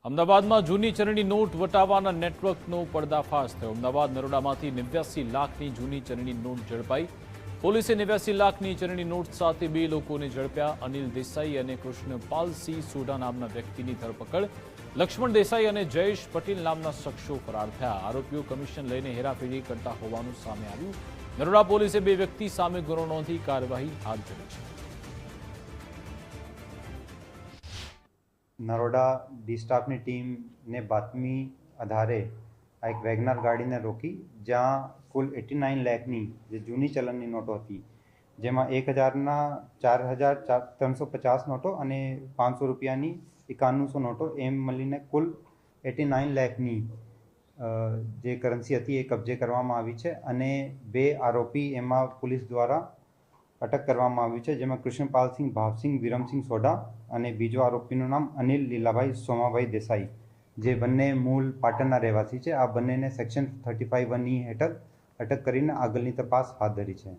અમદાવાદમાં જૂની ચલણી નોટ વટાવવાના નેટવર્કનો પર્દાફાશ થયો। અમદાવાદ નરોડામાંથી 89 લાખની જૂની ચલણી નોટ ઝડપાઈ। પોલીસે 89 લાખની ચલણી નોટ સાથે બે લોકોને ઝડપ્યા। અનિલ દેસાઈ અને કૃષ્ણપાલસિંહ સોઢા નામના વ્યક્તિની ધરપકડ। લક્ષ્મણ દેસાઈ અને જયેશ પટેલ નામના શખ્સો ફરાર થયા। આરોપીઓ કમિશન લઈને હેરાફેરી કરતા હોવાનું સામે આવ્યું। નરોડા પોલીસે બે વ્યક્તિ સામે ગુનો નોંધી કાર્યવાહી હાથ ધરી છે। नरोडा डी स्टाफनी टीम ने बातमी आधारे आ एक वेगनर गाड़ी ने रोकी, ज्यां कुल 89 लाखनी जे जूनी चलननी नोटो हती, जेमां 1000 4350 नोटो અને 500 રૂપિયાની 9100 નોટો એમ મળીને કુલ 89 લાખની જે કરન્સી હતી એ કબજે કરવામાં આવી છે અને બે આરોપી એમાં પોલીસ દ્વારા અટક કરવામાં આવ્યું છે, જેમાં કૃષ્ણપાલસિંહ ભાવસિંહ વિરમસિંહ સોઢા અને બીજો આરોપીનું નામ અનિલ લીલાભાઈ સોમાભાઈ દેસાઈ, જે બંને મૂળ પાટણના રહેવાસી છે। આ બંનેને સેક્શન 35(1) હેઠળ અટક કરીને આગળની તપાસ હાથ ધરી છે।